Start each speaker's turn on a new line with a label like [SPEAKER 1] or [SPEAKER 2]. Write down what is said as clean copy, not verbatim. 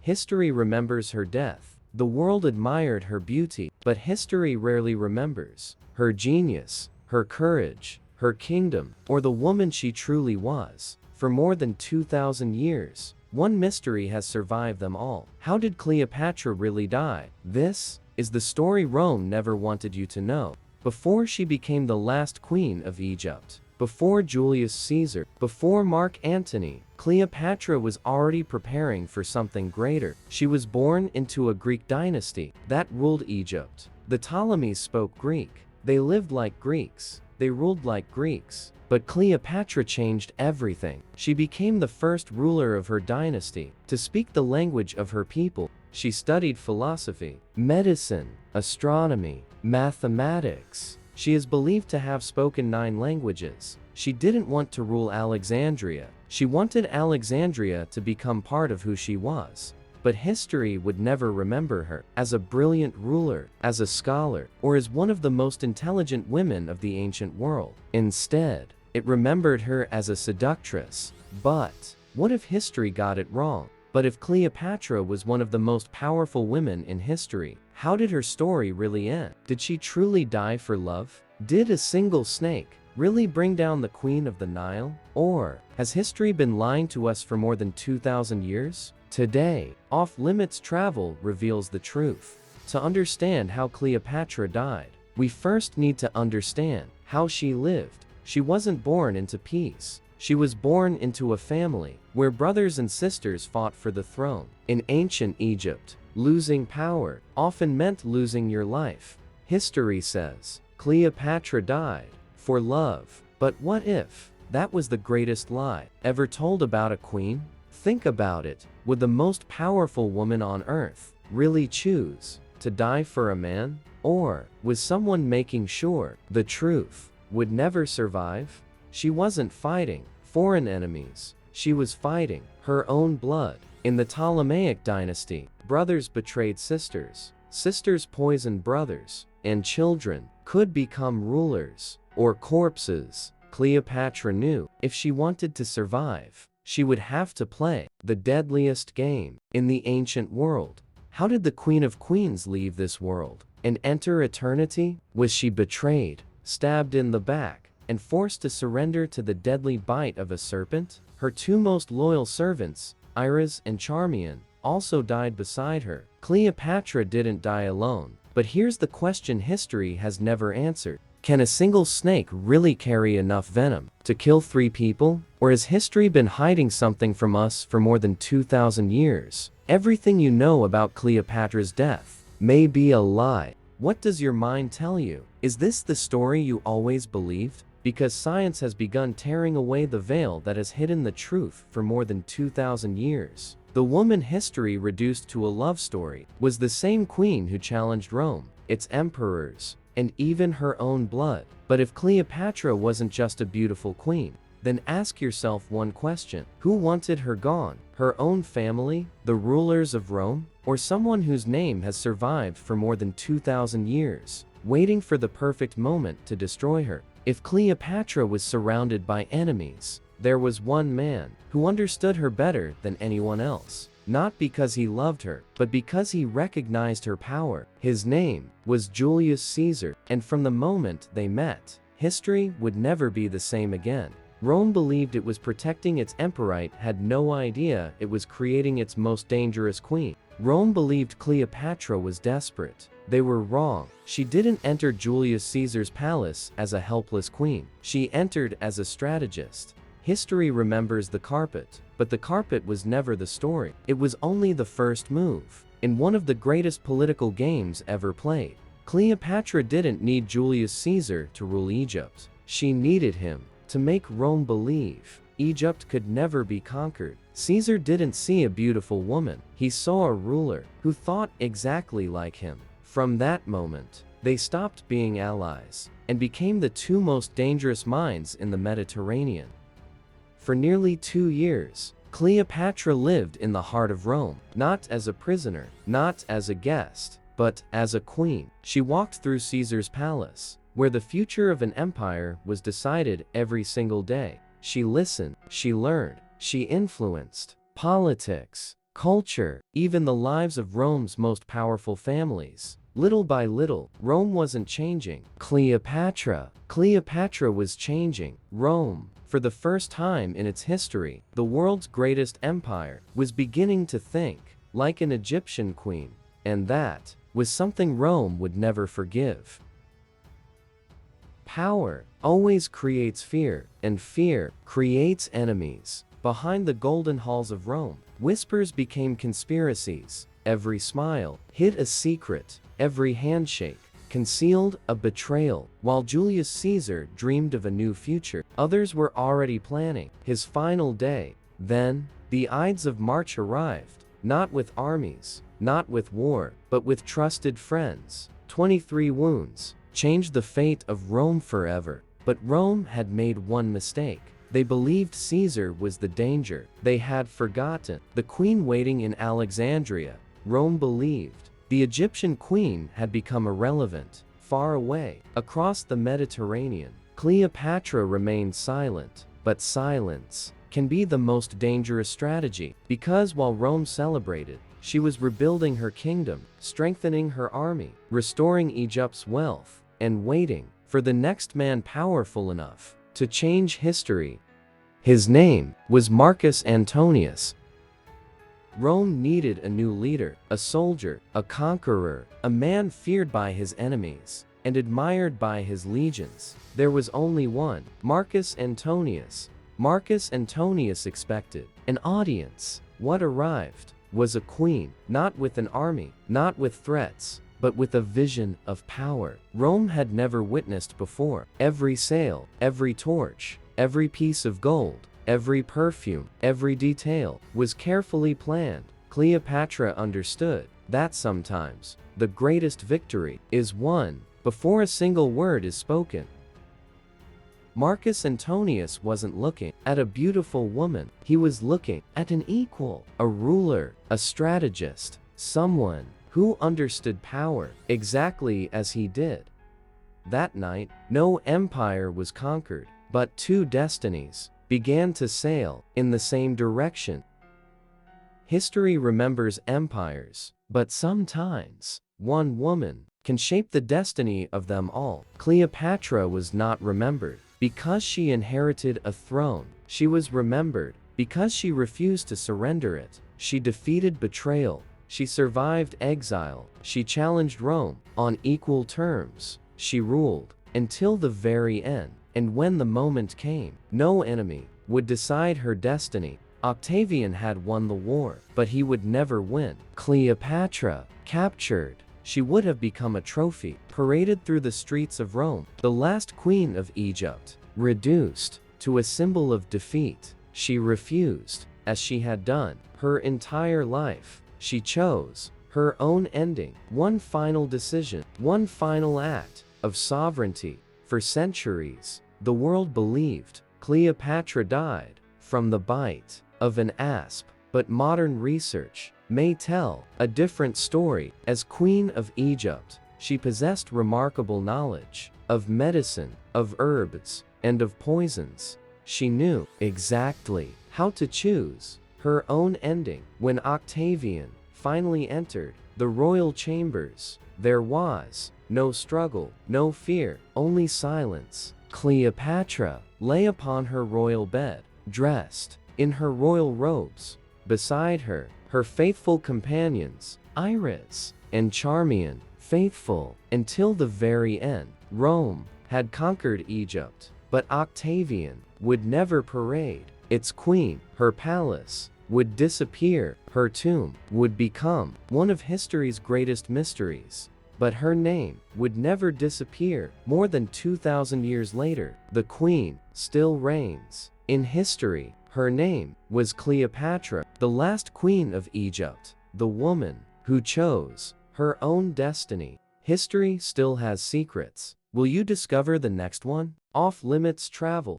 [SPEAKER 1] History remembers her death. The world admired her beauty, but history rarely remembers her genius, her courage, her kingdom, or the woman she truly was. For more than 2,000 years, one mystery has survived them all. How did Cleopatra really die? This is the story Rome never wanted you to know. Before she became the last queen of Egypt, before Julius Caesar, before Mark Antony, Cleopatra was already preparing for something greater. She was born into a Greek dynasty that ruled Egypt. The Ptolemies spoke Greek. They lived like Greeks. They ruled like Greeks. But Cleopatra changed everything. She became the first ruler of her dynasty to speak the language of her people. She studied philosophy, medicine, astronomy, mathematics. She is believed to have spoken 9 languages. She didn't want to rule Alexandria. She wanted Alexandria to become part of who she was. But history would never remember her as a brilliant ruler, as a scholar, or as one of the most intelligent women of the ancient world. Instead, it remembered her as a seductress. But what if history got it wrong? But if Cleopatra was one of the most powerful women in history, how did her story really end? Did she truly die for love? Did a single snake really bring down the Queen of the Nile? Or has history been lying to us for more than 2,000 years? Today, Off Limits Travel reveals the truth. To understand how Cleopatra died, we first need to understand how she lived. She wasn't born into peace. She was born into a family where brothers and sisters fought for the throne. In ancient Egypt, losing power often meant losing your life. History says Cleopatra died for love. But what if that was the greatest lie ever told about a queen? Think about it. Would the most powerful woman on earth really choose to die for a man? Or was someone making sure the truth would never survive? She wasn't fighting foreign enemies. She was fighting her own blood. In the Ptolemaic dynasty, brothers betrayed sisters, sisters poisoned brothers, and children could become rulers or corpses. Cleopatra knew if she wanted to survive, she would have to play the deadliest game in the ancient world. How did the Queen of Queens leave this world and enter eternity? Was she betrayed, stabbed in the back, and forced to surrender to the deadly bite of a serpent? Her 2 most loyal servants, Iris and Charmian, also died beside her. Cleopatra didn't die alone. But here's the question history has never answered. Can a single snake really carry enough venom to kill 3 people? Or has history been hiding something from us for more than 2,000 years? Everything you know about Cleopatra's death may be a lie. What does your mind tell you? Is this the story you always believed? Because science has begun tearing away the veil that has hidden the truth for more than 2,000 years. The woman history reduced to a love story was the same queen who challenged Rome, its emperors, and even her own blood. But if Cleopatra wasn't just a beautiful queen, then ask yourself one question. Who wanted her gone? Her own family? The rulers of Rome? Or someone whose name has survived for more than 2,000 years, waiting for the perfect moment to destroy her? If Cleopatra was surrounded by enemies, there was one man who understood her better than anyone else. Not because he loved her, but because he recognized her power. His name was Julius Caesar, and from the moment they met, history would never be the same again. Rome believed it was protecting its emperorate, had no idea it was creating its most dangerous queen. Rome believed Cleopatra was desperate. They were wrong. She didn't enter Julius Caesar's palace as a helpless queen. She entered as a strategist. History remembers the carpet, but the carpet was never the story. It was only the first move in one of the greatest political games ever played. Cleopatra didn't need Julius Caesar to rule Egypt. She needed him to make Rome believe Egypt could never be conquered. Caesar didn't see a beautiful woman. He saw a ruler who thought exactly like him. From that moment, they stopped being allies and became the 2 most dangerous minds in the Mediterranean. For nearly 2 years, Cleopatra lived in the heart of Rome, not as a prisoner, not as a guest, but as a queen. She walked through Caesar's palace, where the future of an empire was decided every single day. She listened, she learned, she influenced politics, culture, even the lives of Rome's most powerful families. Little by little, Rome wasn't changing. Cleopatra was changing. Rome, for the first time in its history, the world's greatest empire, was beginning to think like an Egyptian queen. And that was something Rome would never forgive. Power always creates fear, and fear creates enemies. Behind the golden halls of Rome, whispers became conspiracies. Every smile hid a secret. Every handshake concealed a betrayal. While Julius Caesar dreamed of a new future, others were already planning his final day. Then, the Ides of March arrived, not with armies, not with war, but with trusted friends. 23 wounds changed the fate of Rome forever. But Rome had made one mistake. They believed Caesar was the danger. They had forgotten the queen waiting in Alexandria. Rome believed the Egyptian queen had become irrelevant. Far away, across the Mediterranean, Cleopatra remained silent. But silence can be the most dangerous strategy, because while Rome celebrated, she was rebuilding her kingdom, strengthening her army, restoring Egypt's wealth, and waiting for the next man powerful enough to change history. His name was Marcus Antonius. Rome needed a new leader, a soldier, a conqueror, a man feared by his enemies and admired by his legions. There was only one, Marcus Antonius. Marcus Antonius expected an audience. What arrived was a queen, not with an army, not with threats, but with a vision of power Rome had never witnessed before. Every sail, every torch, every piece of gold, every perfume, every detail was carefully planned. Cleopatra understood that sometimes the greatest victory is won before a single word is spoken. Marcus Antonius wasn't looking at a beautiful woman. He was looking at an equal, a ruler, a strategist, someone who understood power exactly as he did. That night, no empire was conquered, but two destinies began to sail in the same direction. History remembers empires, but sometimes one woman can shape the destiny of them all. Cleopatra was not remembered because she inherited a throne. She was remembered because she refused to surrender it. She defeated betrayal. She survived exile. She challenged Rome on equal terms. She ruled until the very end. And when the moment came, no enemy would decide her destiny. Octavian had won the war, but he would never win. Cleopatra, captured, she would have become a trophy, paraded through the streets of Rome. The last queen of Egypt, reduced to a symbol of defeat. She refused, as she had done her entire life. She chose her own ending, one final decision, one final act of sovereignty. For centuries, the world believed Cleopatra died from the bite of an asp, but modern research may tell a different story. As Queen of Egypt, she possessed remarkable knowledge of medicine, of herbs, and of poisons. She knew exactly how to choose her own ending. When Octavian finally entered the royal chambers, there was no struggle, no fear, only silence. Cleopatra lay upon her royal bed, dressed in her royal robes. Beside her, her faithful companions, Iris and Charmian, faithful until the very end. Rome had conquered Egypt, but Octavian would never parade its queen. Her palace would disappear. Her tomb would become one of history's greatest mysteries. But her name would never disappear. More than 2,000 years later, the queen still reigns in history. Her name was Cleopatra, the last queen of Egypt, the woman who chose her own destiny. History still has secrets. Will you discover the next one? Off-limits travel.